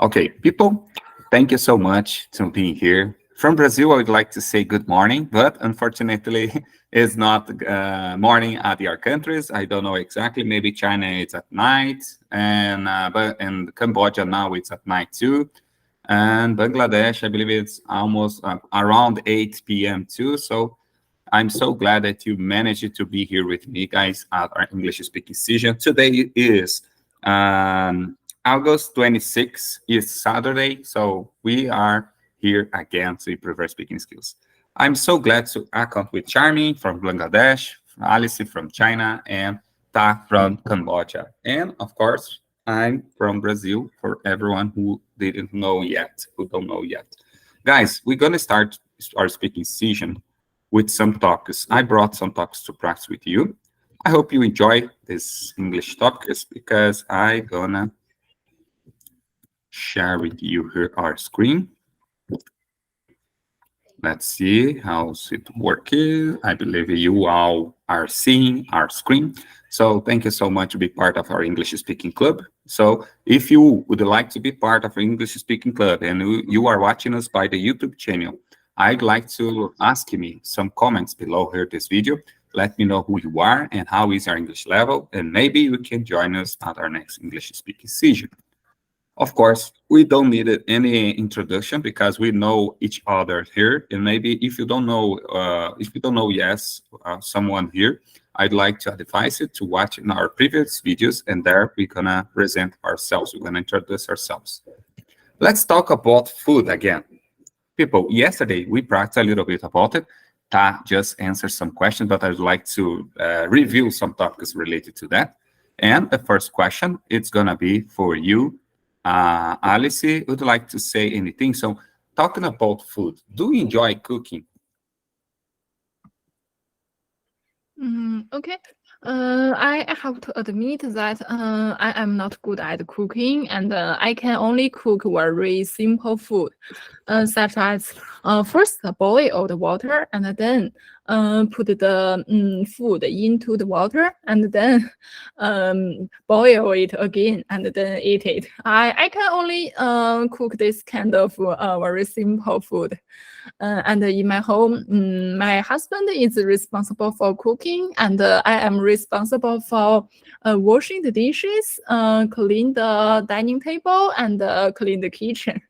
Okay, people, thank you so much to being here. From Brazil, I would like to say good morning, but unfortunately, it's not morning at your countries. I don't know exactly. Maybe China it's at night, and but in Cambodia now it's at night too, and Bangladesh, I believe it's almost around 8 p.m. too. So I'm so glad that you managed to be here with me, guys, at our English speaking session. Today is August 26th, is Saturday, so we are here again to improve our speaking skills. I'm so glad to account with Charmy from Bangladesh, Alice from China, and Ta from Cambodia. And of course, I'm from Brazil for everyone who didn't know yet, who don't know yet. Guys, we're gonna start our speaking session with some topics. I brought some topics to practice with you. I hope you enjoy this English topics because I gonna share with you here our screen. Let's see how's it working. I believe you all are seeing our screen. So thank you so much to be part of our English speaking club. So if you would like to be part of our English speaking club and you are watching us by the YouTube channel, I'd like to ask me some comments below here this video. Let me know who you are and how is our English level, and maybe you can join us at our next English speaking session. Of course, we don't need any introduction because we know each other here. And maybe if you don't know, yes, someone here, I'd like to advise you to watch in our previous videos, and there we're gonna present ourselves. We're gonna introduce ourselves. Let's talk about food again. People, yesterday we practiced a little bit about it. Ta just answered some questions, but I'd like to review some topics related to that. And the first question, it's gonna be for you, Alice. Would you like to say anything? So, talking about food, do you enjoy cooking? Okay. I have to admit that I am not good at cooking, and I can only cook very simple food, such as first boil the water and then put the food into the water and then boil it again and then eat it. I can only cook this kind of very simple food. And in my home, my husband is responsible for cooking, and I am responsible for washing the dishes, clean the dining table, and clean the kitchen.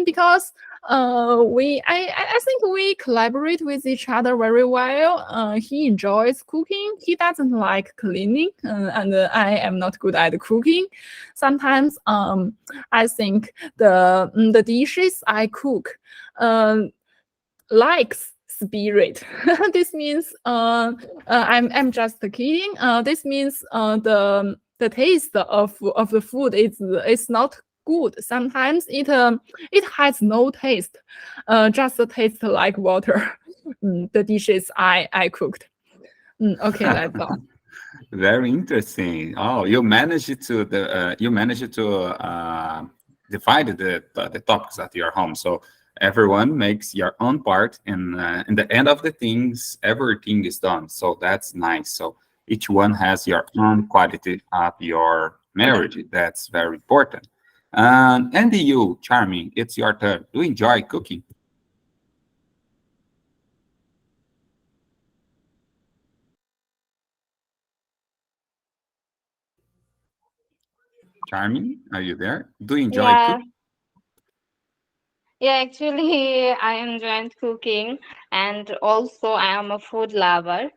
Because I think we collaborate with each other very well. He enjoys cooking. He doesn't like cleaning, and I am not good at cooking. Sometimes I think the dishes I cook likes spirit. This means I'm just kidding. This means the taste of the food is not good. Sometimes it has no taste, just taste like water. The dishes I cooked. Okay, that's all. Very interesting. Oh, you managed to divide the topics at your home. So everyone makes your own part, and in the end of the things, everything is done. So that's nice. So each one has your own quality of your marriage. That's very important. And you, Charming, it's your turn. Do you enjoy cooking? Charming, are you there? Do you enjoy Yeah, cooking? yeah, actually, I enjoy cooking and also I am a food lover.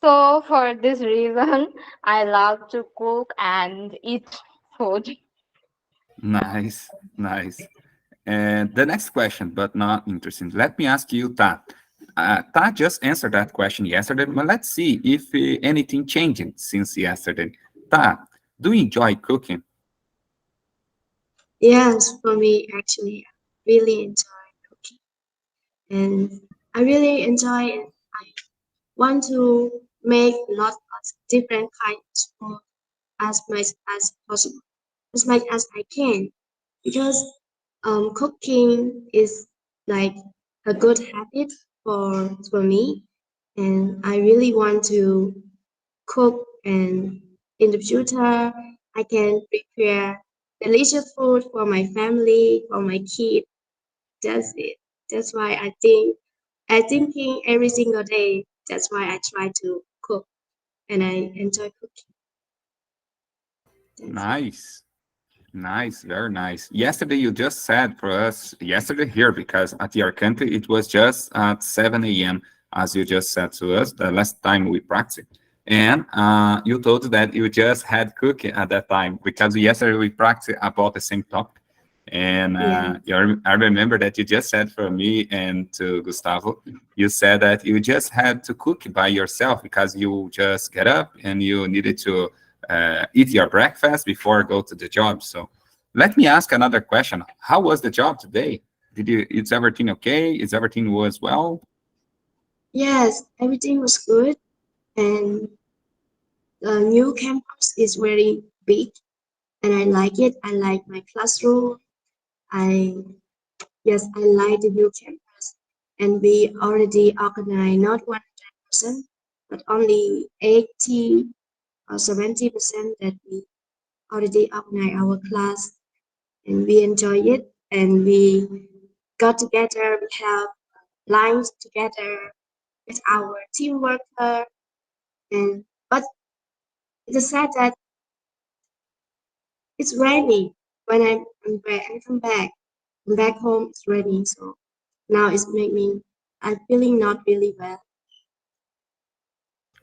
So, for this reason, I love to cook and eat food. Nice, nice. And the next question, but not interesting. Let me ask you, Ta. Ta just answered that question yesterday, but let's see if anything changed since yesterday. Ta, do you enjoy cooking? Yes, for me, actually, I really enjoy cooking. And I really enjoy it. I want to make lots of different kinds of food as much as possible, as much as I can. Because cooking is like a good habit for me. And I really want to cook, and in the future, I can prepare delicious food for my family, for my kid. That's it. That's why I thinking every single day. That's why I try to cook and I enjoy cooking. That's Nice. Nice, very nice. Yesterday, you just said for us, yesterday here, because at your country, it was just at 7 a.m., as you just said to us, the last time we practiced. And you told that you just had cooking at that time, because yesterday we practiced about the same topic. And yeah. I remember that you just said for me and to Gustavo, you said that you just had to cook by yourself because you just get up and you needed to eat your breakfast before go to the job. So let me ask another question. How was the job today? Is everything okay? Is everything was well? Yes, everything was good, and the new campus is very big, and I like it. I like my classroom. I Yes, I like the new campus, and we already organized not 100%, but only 80 or 70% that we already organized our class, and we enjoy it, and we got together. We have lunch together with our team worker, and but it's sad that it's raining when I come back. I'm back home. It's raining, so now it's make me I'm feeling not really well.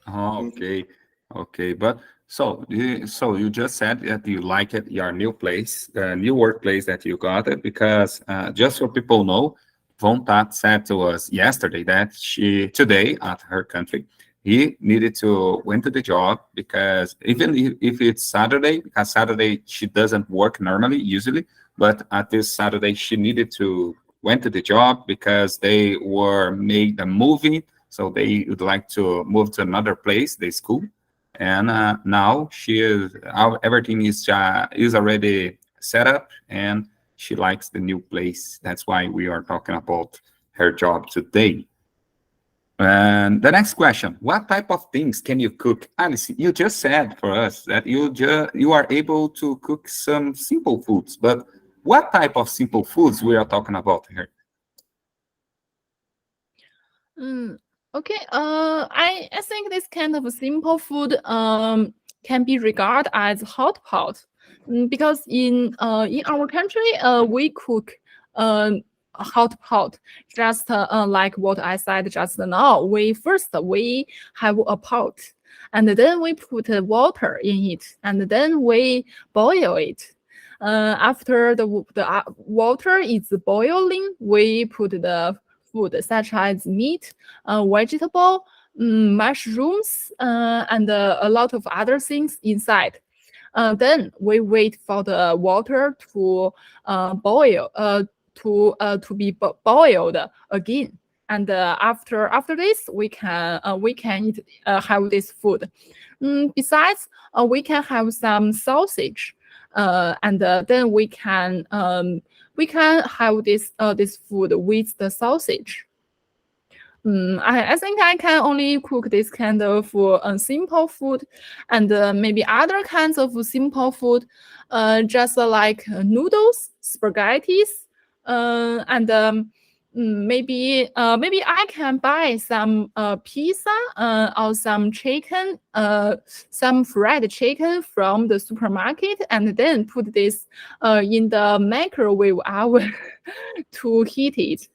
Oh, That's it. okay, okay. But so you just said that you like it, your new place, the new workplace that you got it, because just so people know, Von Tat said to us yesterday that she today at her country, he needed to went to the job because even if it's Saturday, because Saturday she doesn't work normally usually, but at this Saturday she needed to went to the job because they were made a movie, so they would like to move to another place, the school. And now she is everything is already set up, and she likes the new place. That's why we are talking about her job today. And the next question: what type of things can you cook? Alice, you just said for us that you are able to cook some simple foods, but what type of simple foods we are talking about here? Mm, okay. I think this kind of simple food can be regarded as hot pot, because in our country we cook a hot pot just like what I said just now. We have a pot, and then we put water in it, and then we boil it. After the water is boiling, we put the food such as meat, vegetable, mushrooms, and a lot of other things inside. Then we wait for the water to boil, to be boiled again. And after this, we can eat, have this food. Besides, we can have some sausage, and then we can have this food with the sausage. I think I can only cook this kind of simple food, and maybe other kinds of simple food, just like noodles, spaghettis, and maybe I can buy some pizza or some fried chicken from the supermarket, and then put this in the microwave oven to heat it.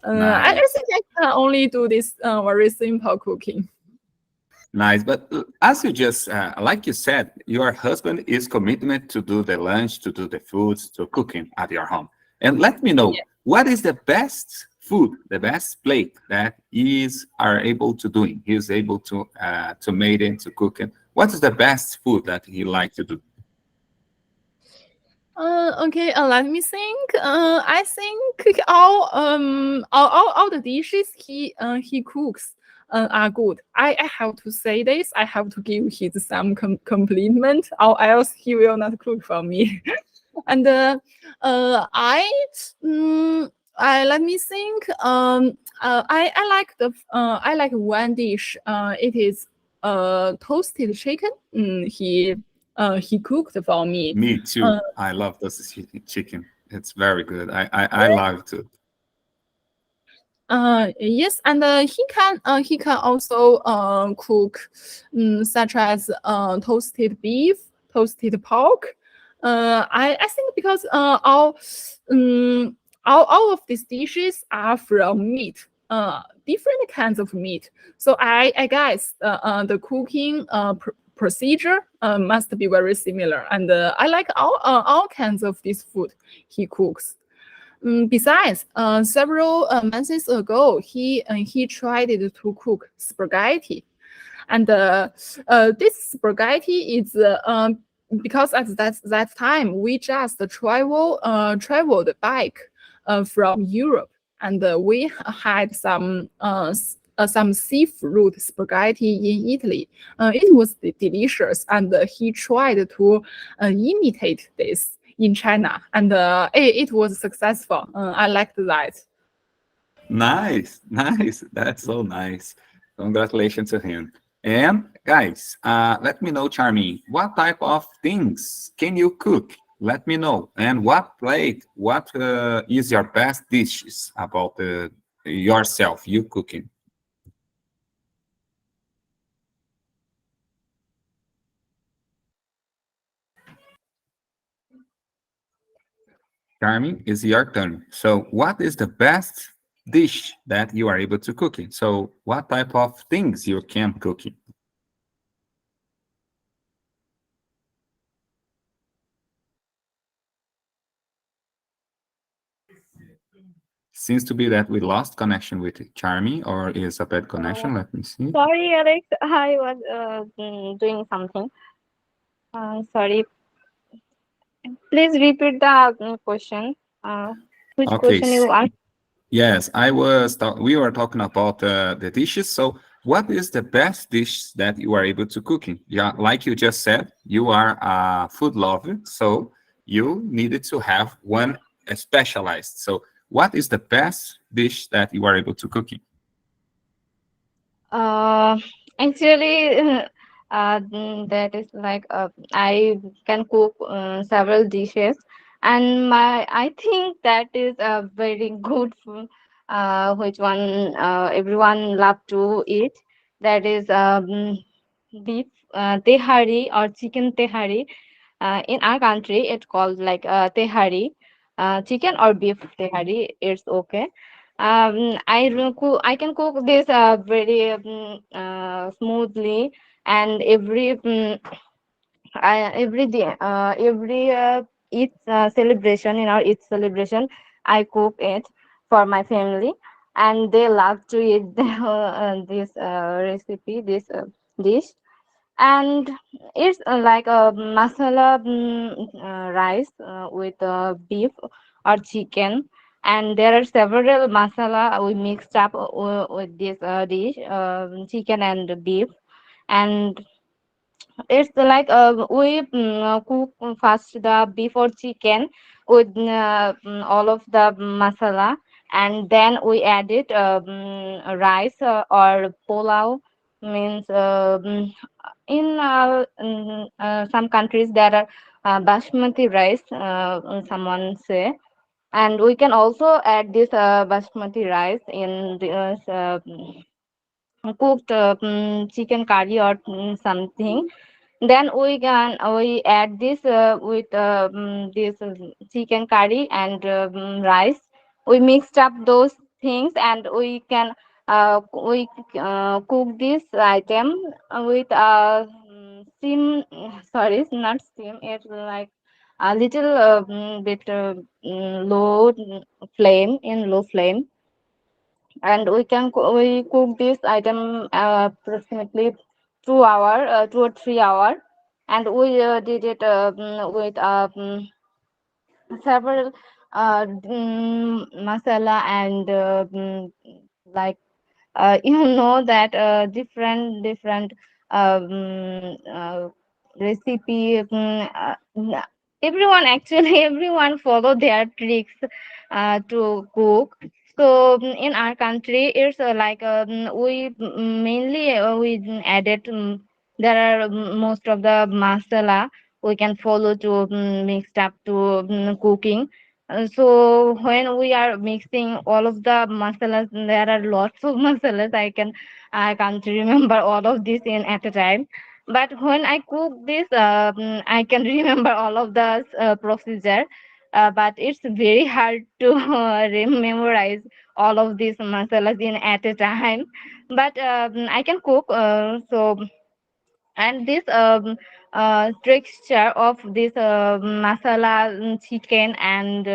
I Nice. think I can only do this very simple cooking. Nice, but as you just like you said, your husband is commitment to do the lunch, to do the foods, to cooking at your home. And let me know what is the best food, the best plate that is are able to doing. He is able to make it, to cook it. What is the best food that he like to do? Okay, let me think. I think all the dishes he cooks are good. I have to say this. I have to give him some compliment, or else he will not cook for me. And I let me think. I like one dish. It is toasted chicken. He he cooked for me. Me too. I love this chicken. It's very good. I love it too. Yes, and he can also cook such as toasted beef, toasted pork. I think because all of these dishes are from meat, different kinds of meat. So I guess the cooking procedure must be very similar, and I like all kinds of this food he cooks. Besides, several months ago, he tried to cook spaghetti, and this spaghetti is because at that time we just traveled back from Europe, and we had some seafood spaghetti in Italy. It was delicious, and he tried to imitate this in China, and it was successful. I liked that. Nice, nice. That's so nice. Congratulations to him. And guys, let me know, Charmy, what type of things can you cook? Let me know. And what is your best dishes about yourself, you cooking? Charmy, it's your turn. So what is the best dish that you are able to cook it? So what type of things you can cook it? Seems to be that we lost connection with Charmy, or is a bad connection. Let me see. Sorry, Alex, I was doing something. Sorry. Please repeat the question. Which Okay. question you asked? Yes, we were talking about the dishes. So what is the best dish that you are able to cooking? Yeah, like you just said, you are a food lover, so you needed to have one specialized. So what is the best dish that you are able to cooking? Uh, Actually, that is like I can cook several dishes, and I think that is a very good food, which one everyone love to eat. That is beef tehari or chicken tehari. In our country, it's called like tehari, chicken or beef tehari. It's okay. I can cook this very smoothly, and every day, every each celebration in our each celebration, I cook it for my family, and they love to eat this recipe, this dish. And it's like a masala rice with beef or chicken, and there are several masala we mixed up with this dish, chicken and beef. And it's like we cook first the beef or chicken with all of the masala, and then we added rice or pulao, means in some countries there are basmati rice, someone say, and we can also add this basmati rice in the cooked chicken curry or something. Then we add this with this chicken curry and rice. We mixed up those things, and we cook this item with steam. Sorry, it's not steam. It's like a little bit low flame, in low flame, and we cook this item approximately 2 hour, 2 or 3 hour, and we did it with several masala and like you know that different recipe. Everyone actually everyone follow their tricks to cook. So in our country, it's like we mainly we added there are most of the masala we can follow to mixed up to cooking. So when we are mixing all of the masalas, there are lots of masalas. I can't remember all of this in at a time. But when I cook this, I can remember all of the procedure. But it's very hard to memorize all of these masalas in at a time. But I can cook. So and this texture of this masala chicken and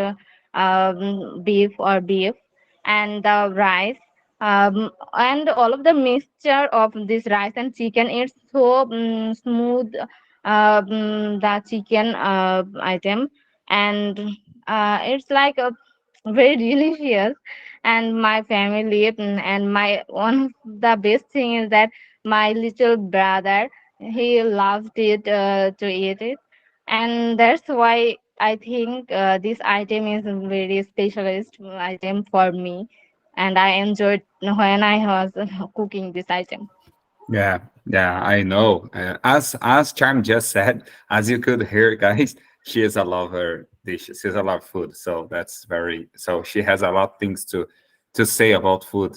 beef and the rice, and all of the mixture of this rice and chicken, it's so smooth, the chicken item, and it's like a very delicious. And my family, and my one of the best thing is that my little brother, he loved it to eat it, and that's why I think this item is a very specialist item for me, and I enjoyed when I was cooking this item. Yeah, yeah, I know. As Charm just said, as you could hear, guys, she is a lover dishes. She's a love food. So that's very so she has a lot of things to say about food.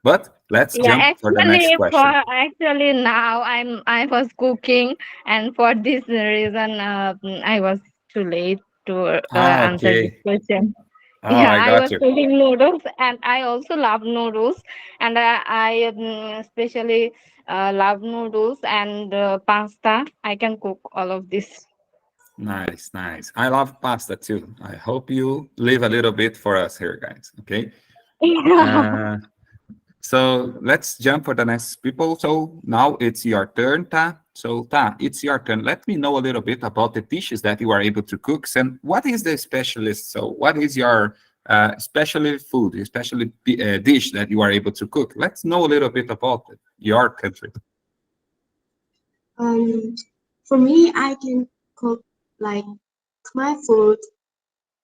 But let's Yeah, jump for the next question. actually now I was cooking, and for this reason I was too late to Ah, answer this okay. question. Oh, Yeah, I I got was you. cooking noodles, and I also love noodles, and I especially love noodles and pasta. I can cook all of this. Nice, nice. I love pasta too. I hope you leave a little bit for us here, guys. Okay. Uh, So let's jump for the next people. So now it's your turn, Ta. So Ta, it's your turn. Let me know a little bit about the dishes that you are able to cook, and what is the specialist? So what is your specialty food, especially dish that you are able to cook? Let's know a little bit about it, your country. Um, for me, I can cook like my food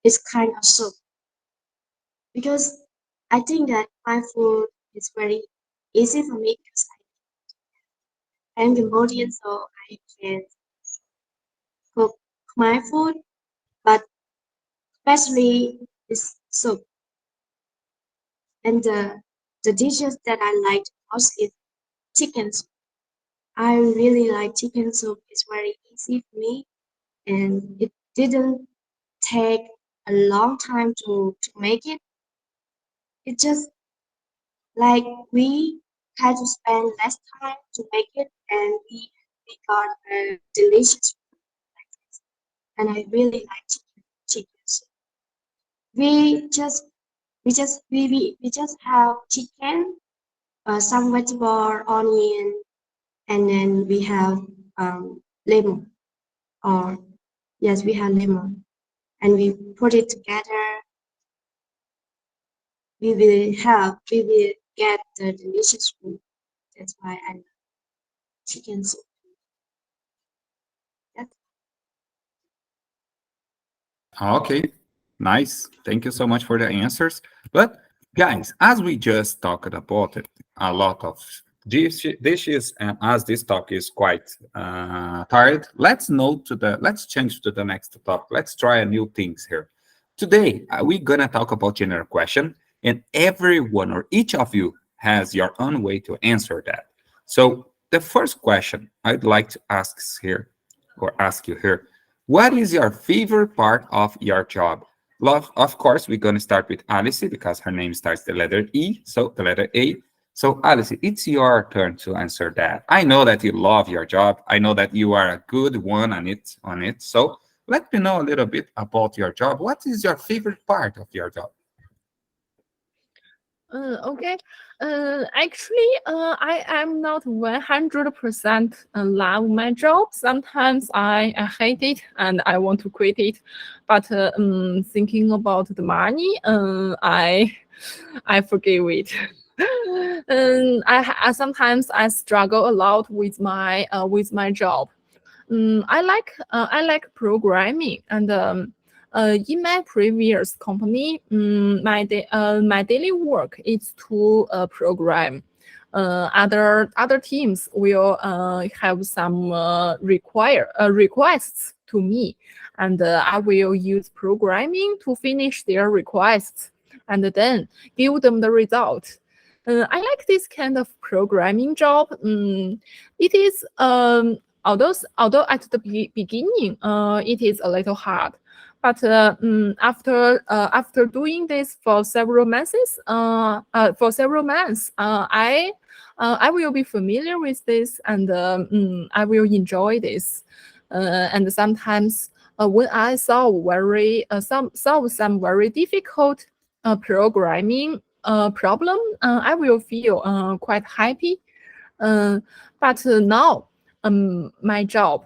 is kind of soup because I think that my food is very easy for me because I'm Cambodian, so I can cook my food, but especially is soup. And the dishes that I like most is chicken soup. I really like chicken soup. It's very easy for me, and it didn't take a long time to make it. It just like we had to spend less time to make it, and we got a delicious food. And I really like chicken soup. We just we just have chicken, some vegetable, onion, and then we have lemon. Or yes, we have lemon, and we put it together. We will get the delicious food. That's why I love chicken soup. That's Okay, nice. Thank you so much for the answers. But guys, as we just talked about it, a lot of dishes, and as this talk is quite tired, let's change to the next topic. Let's try a new things here. Today, we're gonna talk about general question, and everyone or each of you has your own way to answer that. So the first question I'd like to ask you here, what is your favorite part of your job? Love, of course, we're going to start with Alice because her name starts the letter E, so the letter A. So, Alice, it's your turn to answer that. I know that you love your job. I know that you are a good one on it. So, let me know a little bit about your job. What is your favorite part of your job? Okay. Actually, I am not 100% love my job. Sometimes I hate it and I want to quit it. But thinking about the money, I forgive it. Sometimes I struggle a lot with my job. I like programming, and in my previous company, my daily work is to program. Other teams will have some requests to me, and I will use programming to finish their requests and then give them the result. I like this kind of programming job. It is although at the beginning it is a little hard, but after doing this for several months, I will be familiar with this, and I will enjoy this. And sometimes when I solve some very difficult programming problem, I will feel quite happy. But now, my job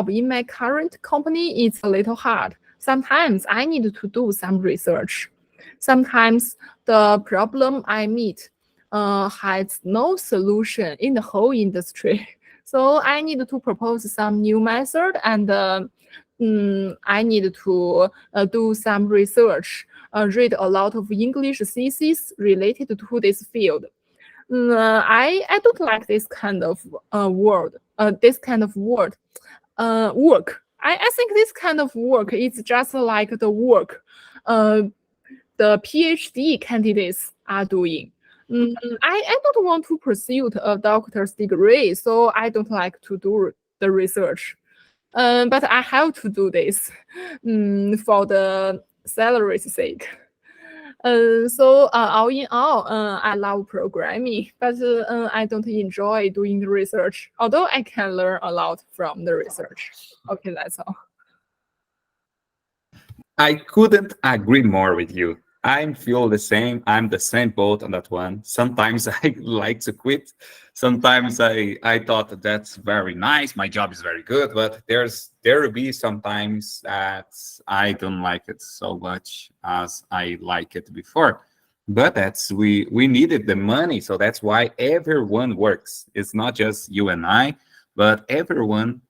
in my current company is a little hard. Sometimes I need to do some research. Sometimes the problem I meet has no solution in the whole industry. So I need to propose some new method, and I need to do some research, read a lot of English theses related to this field. I don't like this kind of work. I think this kind of work is just like the work the PhD candidates are doing. I don't want to pursue a doctor's degree, so I don't like to do the research. But I have to do this for the salary's sake. So all in all, I love programming, but I don't enjoy doing the research, although I can learn a lot from the research. Okay, that's all. I couldn't agree more with you. I feel the same. I'm the same boat on that one. Sometimes I like to quit. Sometimes I thought that that's very nice. My job is very good, but there will be sometimes that I don't like it so much as I like it before. But that's we needed the money, so that's why everyone works. It's not just you and I, but everyone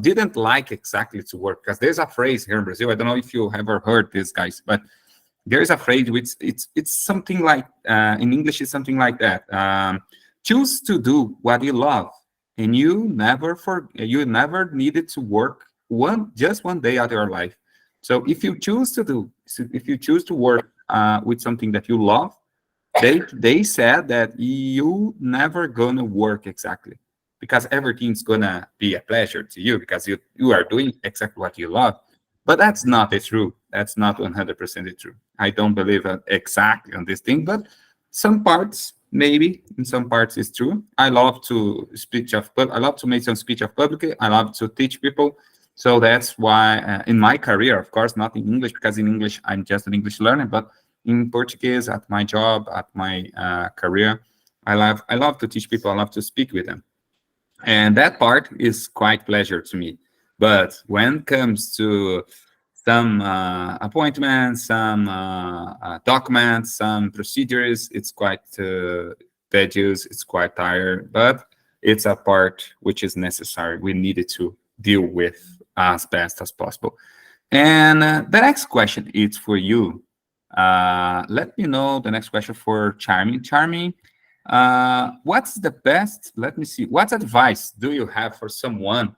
didn't like exactly to work, because there's a phrase here in Brazil. I don't know if you ever heard this, guys, but there is a phrase which it's something like in English it's something like that. Choose to do what you love, and you never needed to work just one day out of your life. So if you choose to work with something that you love, they said that you never gonna work exactly, because everything's gonna be a pleasure to you because you are doing exactly what you love. But that's not the truth. That's not 100% the truth. I don't believe exactly on this thing, but some parts maybe in some parts it's true. I love to I love to make some speech of public. I love to teach people. So that's why in my career, of course, not in English, because in English I'm just an English learner, but in Portuguese, at my job, at my career, I love to teach people. I love to speak with them. And that part is quite pleasure to me. But when it comes to some appointments, some documents, some procedures, it's quite tedious, it's quite tired, but it's a part which is necessary. We needed to deal with as best as possible. And the next question is for you. Let me know the next question for Charmy. Charmy, what's the best, let me see, what advice do you have for someone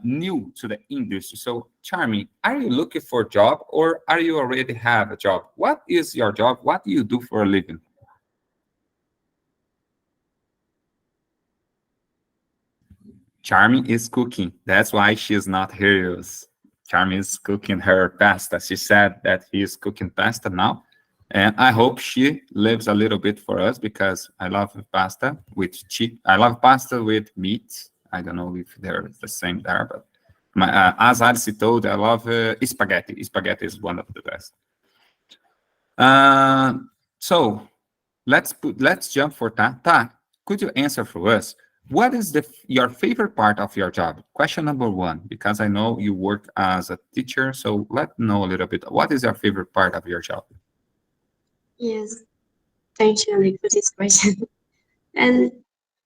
new to the industry? So Charmy, are you looking for a job, or are you already have a job? What is your job? What do you do for a living? Charmy is cooking. That's why she's not here. Charmy is cooking her pasta. She said that he is cooking pasta now. And I hope she lives a little bit for us, because I love pasta with cheese. I love pasta with meat. I don't know if they're the same there, but as Alice told, I love spaghetti. Spaghetti is one of the best. So let's jump for that. Could you answer for us? What is your favorite part of your job? Question number one, because I know you work as a teacher, so let me know a little bit. What is your favorite part of your job? Yes, thanks, Shirley, for this question. And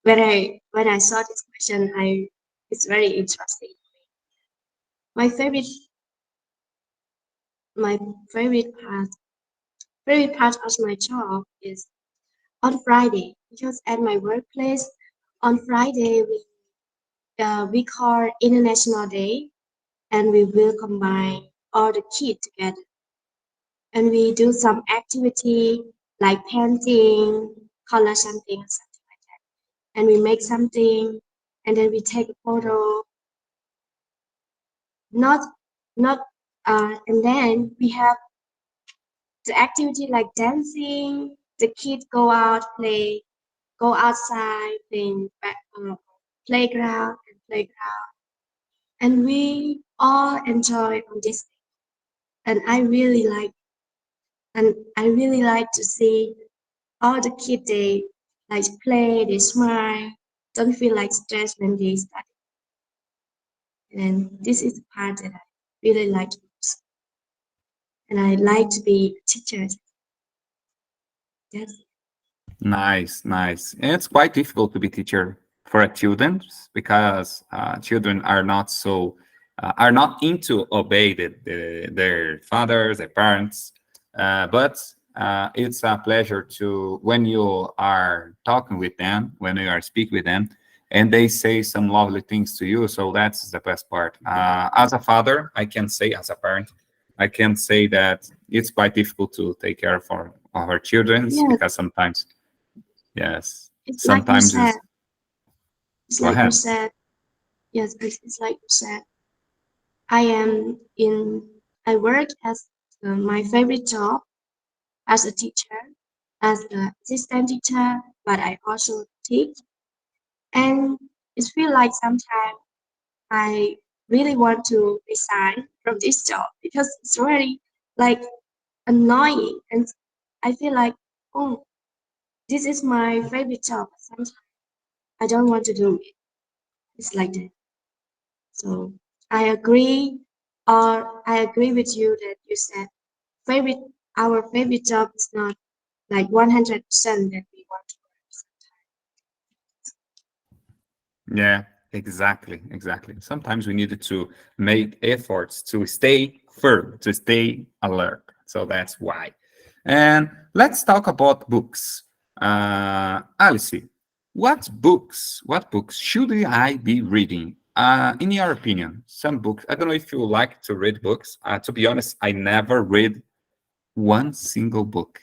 when I saw this question, it's very interesting. My favorite my favorite part of my job is on Friday, because at my workplace on Friday we call International Day, and we will combine all the kids together, and we do some activity like painting, color something, something like that, and we make something, and then we take a photo. Not, not, and then we have the activity like dancing. The kids go out, play, go outside, playing playground and playground, and we all enjoy on this. And I really like to see all the kids they like play, they smile, don't feel like stressed when they study. And this is the part that I really like most. And I like to be a teacher. Yes. Nice, nice. It's quite difficult to be teacher for a children because children are not so are not into obey their fathers, their parents. But it's a pleasure to when you are talking with them, when you are speaking with them, and they say some lovely things to you. So that's the best part. As a father, I can say, as a parent, I can say that it's quite difficult to take care of our children Yes, because sometimes, yes, it's like you sometimes said. it's It's go like you ahead. said. Yes, it's like you said. I am in. I work as my favorite job as a teacher, as an assistant teacher, but I also teach. And it feels like sometimes I really want to resign from this job because it's very like annoying, and I feel like, oh, this is my favorite job. But sometimes I don't want to do it. It's like that. So I agree, or I agree with you that you said favorite our favorite job is not like 100% that we want to Yeah, exactly, exactly. Sometimes we needed to make efforts to stay firm, to stay alert. So that's why. And let's talk about books. Alice, what books should I be reading? In your opinion, some books. I don't know if you like to read books. To be honest, I never read one single book.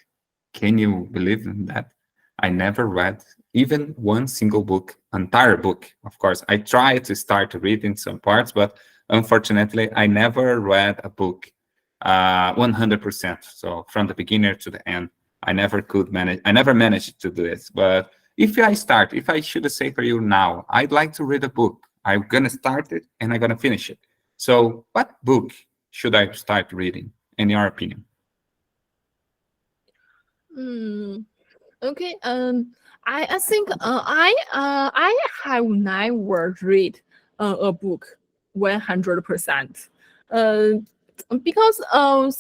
Can you believe in that? I never read even one single book, entire book. Of course, I tried to start reading some parts, but unfortunately, I never read a book 100%. So from the beginner to the end, I never could manage. I never managed to do it. But if I should say for you now, I'd like to read a book. I'm gonna start it and I'm gonna finish it. So, what book should I start reading, in your opinion? Hmm. Okay. I think I have never read a book 100%. Uh, because I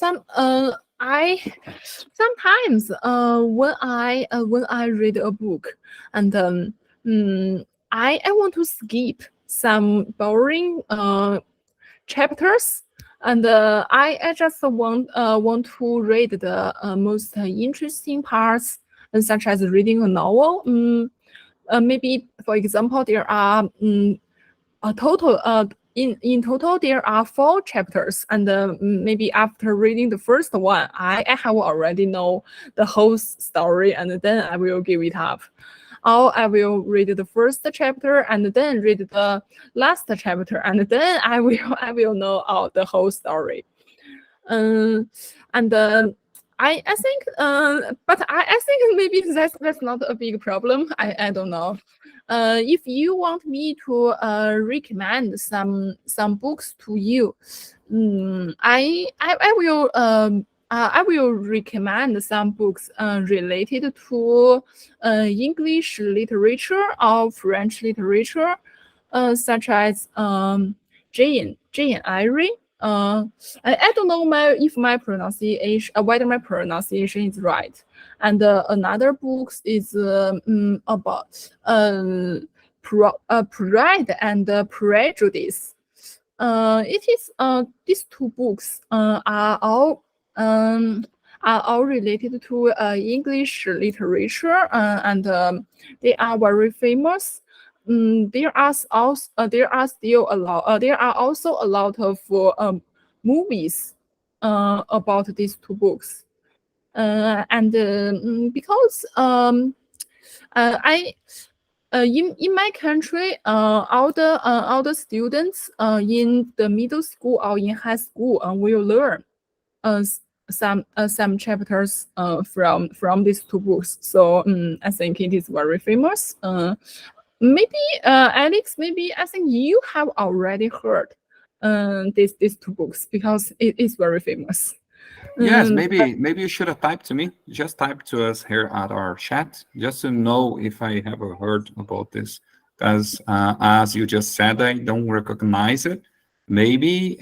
sometimes when I read a book and I want to skip some boring chapters, and I just want to read the most interesting parts, such as reading a novel. Maybe, for example, there are a total in total there are 4 chapters, and maybe after reading the first one, I have already know the whole story, and then I will give it up. Or I will read the first chapter and then read the last chapter, and then I will know all the whole story. And I think but I think maybe that's not a big problem. I don't know. If you want me to recommend some books to you, I will recommend some books related to English literature or French literature, such as Jane Eyre. I don't know if my pronunciation whether my pronunciation is right. And another book is about Pride and Prejudice. It is these 2 books are all related to English literature, and they are very famous. there are also a lot of movies about these two books. Because I in my country, all the students in the middle school or in high school will learn some chapters from these two books. So I think it is very famous. Maybe Alex, maybe I think you have already heard these two books because it is very famous. Yes, Um, maybe you should have typed to me. Just type to us here at our chat, just to know if I have heard about this. Because as you just said, I don't recognize it. Maybe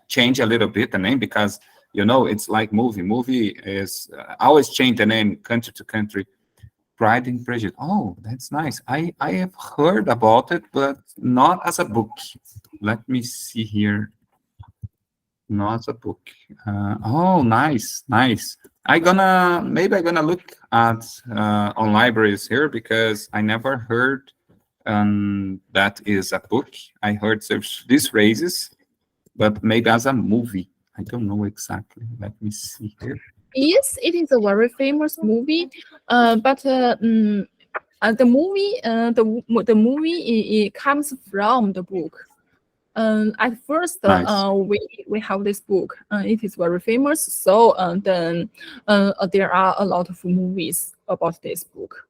change a little bit the name, because it's like movie. Movie is always change the name country to country. Pride and Prejudice. Oh, that's nice. I have heard about it, but not as a book. Let me see here. Not a book. Oh, nice, nice. Maybe I'm gonna look at on libraries here, because I never heard that is a book. I heard these phrases, but maybe as a movie. I don't know exactly. Let me see here. yes, it is a very famous movie. But the movie it comes from the book. At first, Nice. we have this book. It is very famous. So then there are a lot of movies about this book.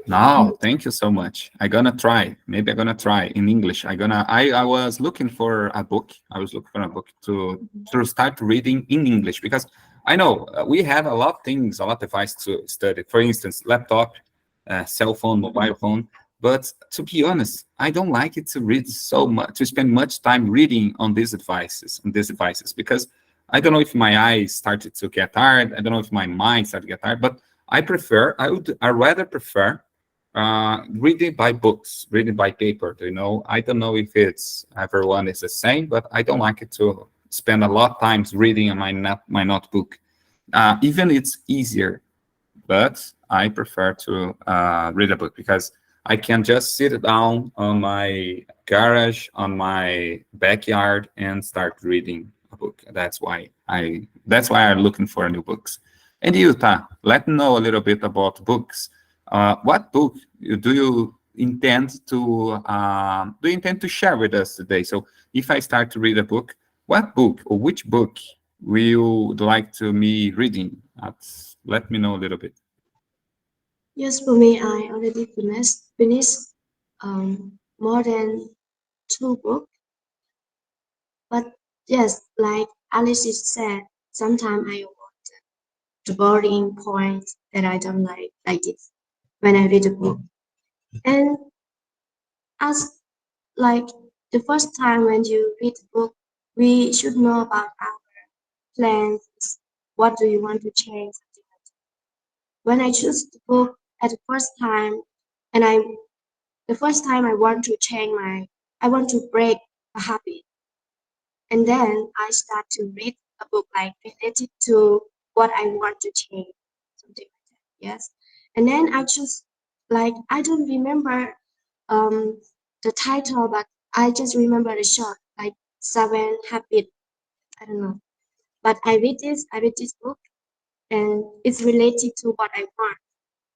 No, thank you so much. I'm gonna try. Maybe I'm gonna try in English. I was looking for a book. I was looking for a book to start reading in English, because I know we have a lot of things, a lot of devices to study. For instance, laptop, cell phone, mobile phone. But to be honest, I don't like it to read so much, to spend much time reading on these devices, because I don't know if my eyes started to get tired. I don't know if my mind started to get tired, but I rather prefer reading by books, reading by paper. I don't know if it's everyone is the same, but I don't like it to spend a lot of times reading on my notebook. Even it's easier, but I prefer to read a book, because I can just sit down on my garage, on my backyard, and start reading a book. That's why I'm looking for new books. And you, Ta, let me know a little bit about books. What book do you intend to share with us today? So if I start to read a book, what book or which book will you like to me reading? Let me know a little bit. Yes, for me, I already finished more than two books. But yes, like Alice said, sometimes I want the boring points that I don't like this when I read a book. And as like the first time when you read a book, we should know about our plans. What do you want to change? When I choose the book at the first time, and the first time I want to change I want to break a habit. And then I start to read a book like related to what I want to change, something like that. Yes. And then I choose like I don't remember the title, but I just remember the short, like 7 Habits. I don't know. But I read this book and it's related to what I want.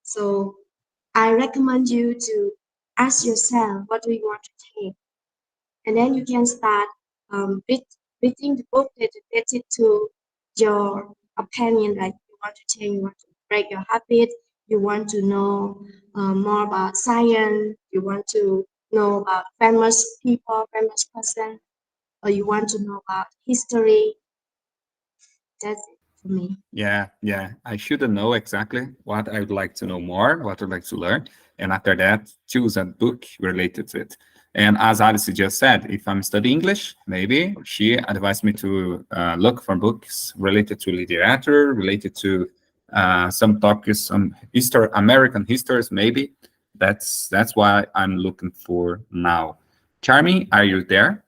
So I recommend you to ask yourself what do you want to change, and then you can start reading the book that related to your opinion. Like you want to change, you want to break your habit, you want to know more about science, you want to know about famous people, famous person, or you want to know about history. That's it for me. Yeah. I should know exactly what I would like to know more, what I'd like to learn. And after that, choose a book related to it. And as Alice just said, if I'm studying English, maybe she advised me to look for books related to literature, related to some topics, some American histories, maybe. That's why I'm looking for now. Charmy, are you there?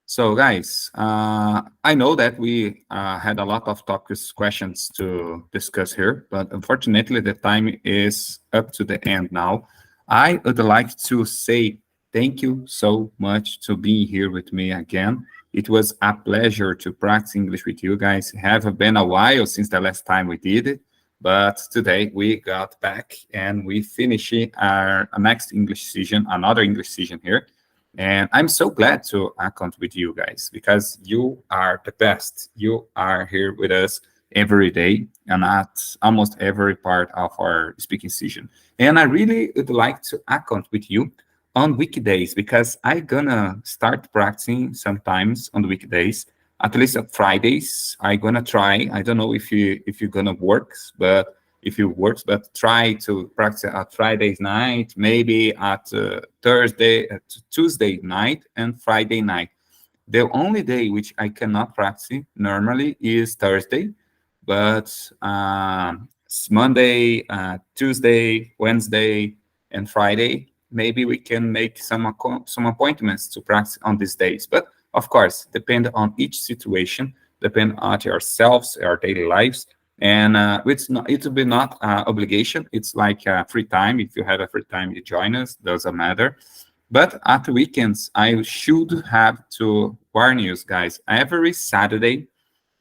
So, guys, I know that we had a lot of topics, questions to discuss here, but unfortunately, the time is up to the end now. I would like to say thank you so much to being here with me again. It was a pleasure to practice English with you guys. It have been a while since the last time we did it, but today we got back and we finished our next English session, another English session here. And I'm so glad to account with you guys because you are the best. You are here with us every day and at almost every part of our speaking session. And I really would like to account with you on weekdays because I gonna start practicing sometimes on the weekdays, at least on Fridays. I gonna try. I don't know if you're gonna work, but if it works, but try to practice at Friday night, maybe at Tuesday night and Friday night. The only day which I cannot practice normally is Thursday, but Monday, Tuesday, Wednesday, and Friday, maybe we can make some appointments to practice on these days. But of course, depend on each situation, depend on ourselves, our daily lives, and it will be not obligation. It's like free time. If you have a free time, you join us. Doesn't matter. But at the weekends, I should have to warn you guys. Every Saturday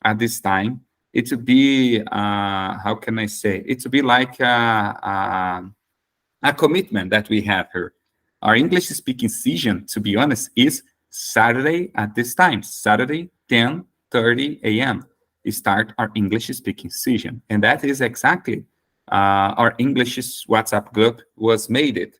at this time, it will be how can I say? It will be like a commitment that we have here. Our English speaking session, to be honest, is Saturday at this time, Saturday 10:30 a.m. We start our English speaking session, and that is exactly our English WhatsApp group was made it.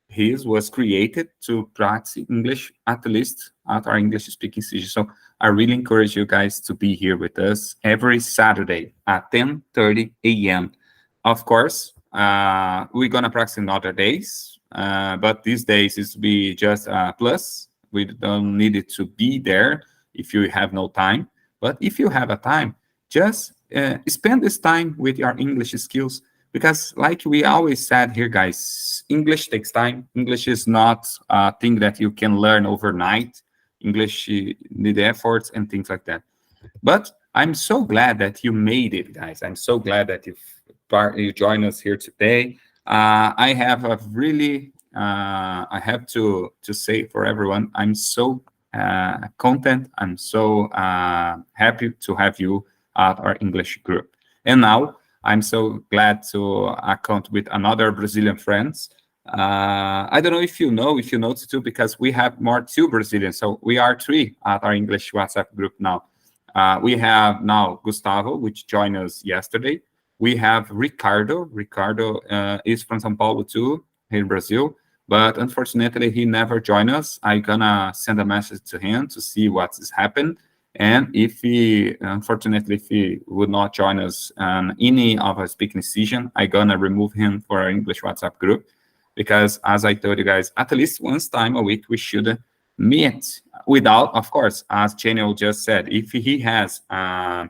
His was created to practice English at least at our English speaking session. So I really encourage you guys to be here with us every Saturday at 10:30 a.m. Of course, we're gonna practice in other days, but these days is be just a plus. We don't need it to be there if you have no time. But if you have a time, just spend this time with your English skills because, like we always said here, guys, English takes time. English is not a thing that you can learn overnight. English need efforts and things like that. But I'm so glad that you made it, guys. I'm so glad that you joined us here today. I have a really, I have to say for everyone, I'm so content. I'm so happy to have you at our English group. And now I'm so glad to account with another Brazilian friends. I don't know if you noticed too, because we have more two Brazilians. So we are three at our English WhatsApp group now. We have now Gustavo, which joined us yesterday. We have Ricardo. Ricardo is from São Paulo too, here in Brazil. But unfortunately, he never joined us. I'm gonna send a message to him to see what has happened. And if he, unfortunately, if he would not join us on any of our speaking session, I'm gonna remove him for our English WhatsApp group. Because as I told you guys, at least once time a week, we should meet without, of course, as Genial just said, if he has a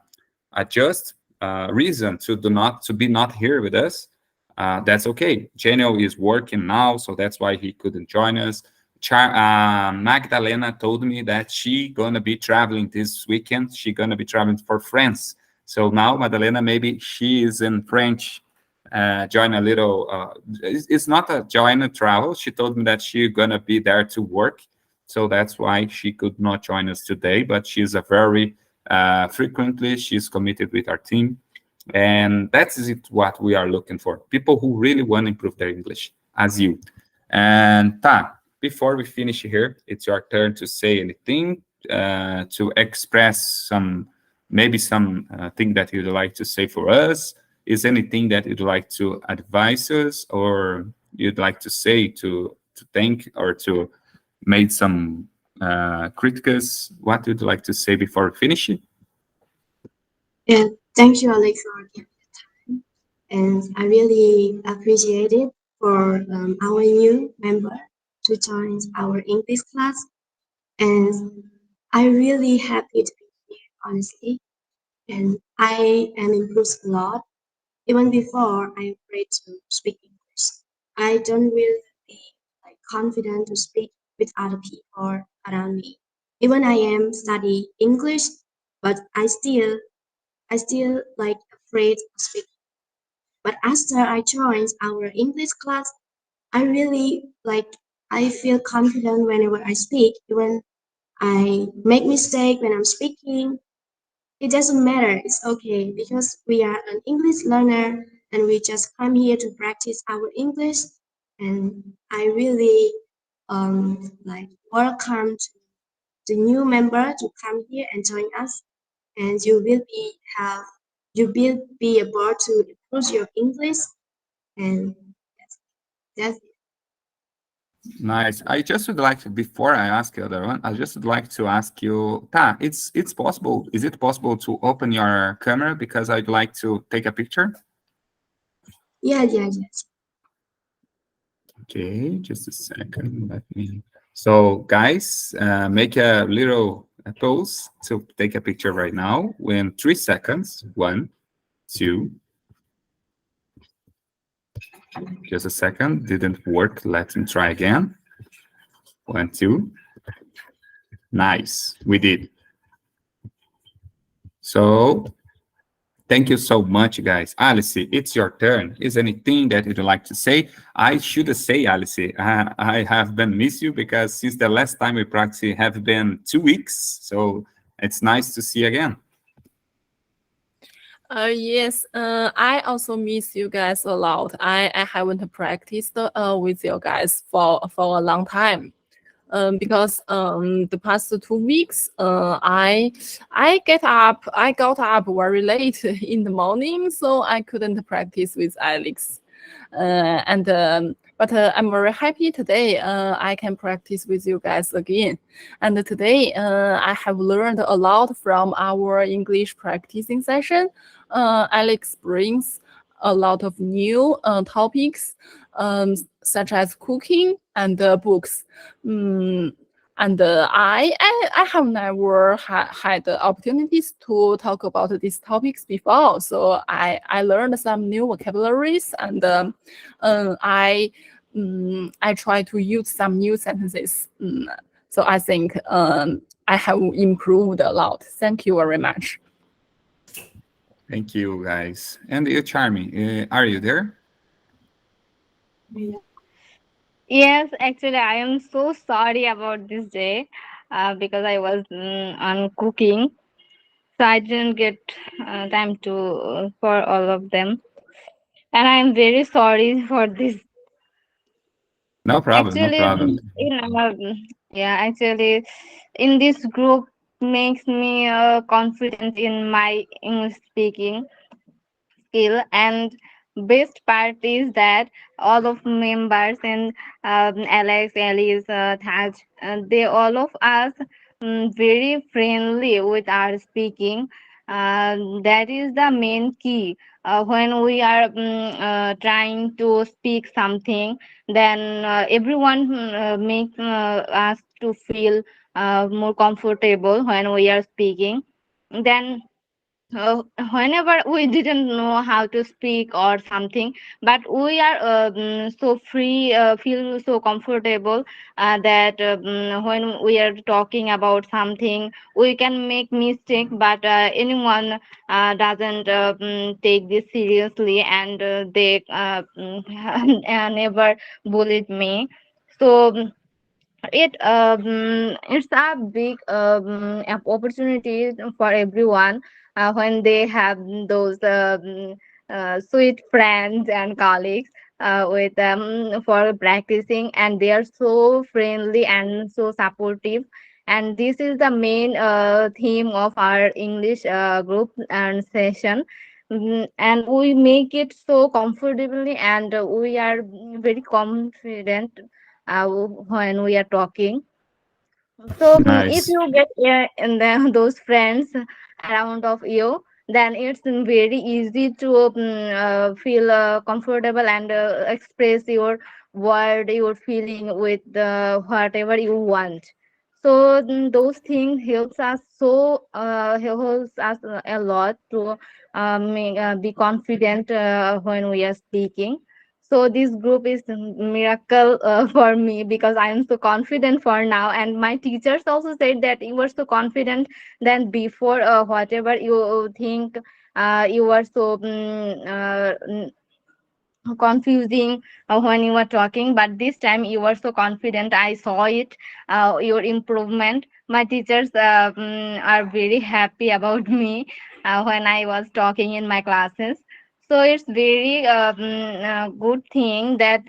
just reason to be not here with us, that's okay. Genial is working now, so that's why he couldn't join us. Magdalena told me that she gonna be traveling this weekend. She gonna be traveling for France. So now Magdalena, maybe she is in French. Join a little. It's not a join a travel. She told me that she's gonna be there to work, so that's why she could not join us today. But she's a very frequently she's committed with our team, and that's it. What we are looking for: people who really want to improve their English, as you. And before we finish here, it's your turn to say anything, to express some, maybe some thing that you'd like to say for us. Is anything that you'd like to advise us, or you'd like to say to thank or to make some critiques? What would you like to say before we finish it? And thank you, Alex, for giving the time. And I really appreciate it for our new member to join our English class. And I'm really happy to be here, honestly. And I am improved a lot. Even before, I'm afraid to speak English. I don't really be like confident to speak with other people around me. Even I am study English, but I still like afraid to speak. But after I joined our English class, I really like I feel confident whenever I speak. Even I make mistake when I'm speaking, it doesn't matter. It's okay because we are an English learner and we just come here to practice our English. And I really like welcome to the new member to come here and join us. And have you will be able to improve your English. And that's Nice. I just would like to, before I ask the other one, I just would like to ask you, Ta, it's possible. Is it possible to open your camera because I'd like to take a picture? yes. Okay, just a second. Let me. So, guys, make a little pose to take a picture right now. In 3 seconds. 1, 2. Just a second. Didn't work. Let me try again. 1, 2. Nice. We did. So, thank you so much, guys. Alice, it's your turn. Is anything that you'd like to say? I should say, Alice, I have been miss you because since the last time we practiced have been 2 weeks. So it's nice to see again. Yes, I also miss you guys a lot. I haven't practiced with you guys for a long time. Because the past 2 weeks, I got up very late in the morning, so I couldn't practice with Alex. But I'm very happy today. I can practice with you guys again. And today, I have learned a lot from our English practicing session. Alex brings a lot of new topics, such as cooking and books. I have never had the opportunities to talk about these topics before. So I learned some new vocabularies, and I try to use some new sentences. So I think I have improved a lot. Thank you very much. Thank you, guys. And you, Charmy, are you there? Yes, actually, I am so sorry about this day because I was on cooking, so I didn't get time to for all of them, and I am very sorry for this. No problem, no Actually, problem. in yeah, actually, in this group makes me confident in my English speaking skill, and best part is that all of members and Alex, Alice, Taj, they all of us very friendly with our speaking. That is the main key. When we are trying to speak something, then everyone makes us to feel more comfortable when we are speaking. Then whenever we didn't know how to speak or something, but we are so free, feel so comfortable that when we are talking about something, we can make mistake, but anyone doesn't take this seriously, and they never bullied me. So it's a big opportunity for everyone when they have those sweet friends and colleagues with them for practicing, and they are so friendly and so supportive. And this is the main theme of our English group and session. And we make it so comfortably, and we are very confident when we are talking. So if Nice. you get and then those friends around of you, then it's very easy to feel comfortable and express your word, your feeling with whatever you want. So those things helps us a lot to be confident when we are speaking. So this group is a miracle for me because I am so confident for now. And my teachers also said that you were so confident than before. Whatever you think, you were so confusing when you were talking, but this time you were so confident. I saw it, your improvement. My teachers are very happy about me when I was talking in my classes. So it's very good thing that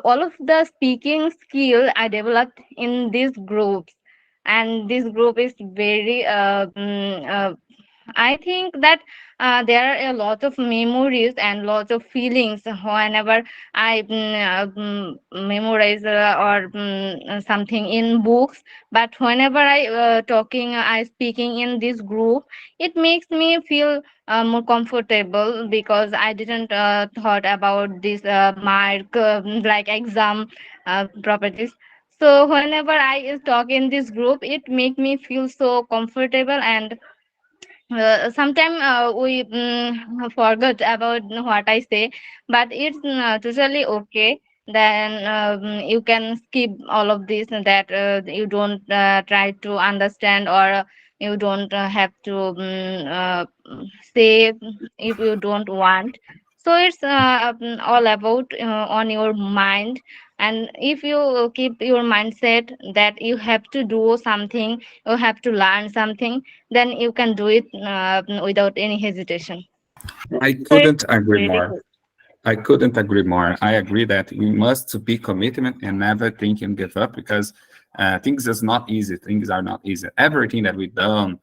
all of the speaking skill I developed in these groups, and this group is very I think that there are a lot of memories and lots of feelings whenever I memorize something in books. But whenever I I speaking in this group, it makes me feel more comfortable because I didn't thought about this mark like exam properties. So whenever I talk in this group, it make me feel so comfortable, and sometimes we forget about what I say, but it's totally okay. Then you can skip all of this, and that you don't try to understand, or you don't have to say if you don't want. So it's all about on your mind, and if you keep your mindset that you have to do something, you have to learn something, then you can do it without any hesitation. I So it's couldn't agree really more. good. I couldn't agree more. I agree that we must be commitment and never think and give up, because things is not easy. Things are not easy. Everything that we've done,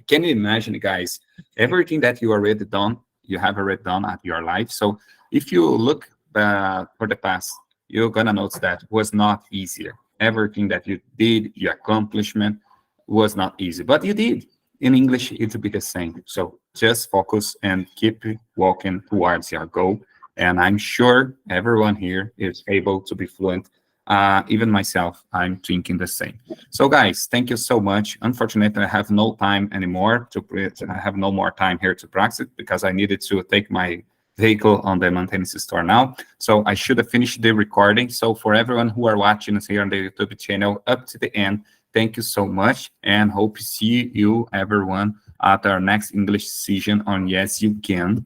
can you imagine, guys? Everything that you already done, you have already done at your life. So if you look for the past, you're gonna notice that was not easier. Everything that you did, your accomplishment was not easy, but you did. In English, it will be the same. So just focus and keep walking towards your goal. And I'm sure everyone here is able to be fluent. Even myself, I'm thinking the same. So guys, thank you so much. Unfortunately, I have no time anymore I have no more time here to practice because I needed to take my vehicle on the maintenance store now. So I should have finished the recording. So for everyone who are watching us here on the YouTube channel up to the end, thank you so much, and hope to see you everyone at our next English session on Yes You Can.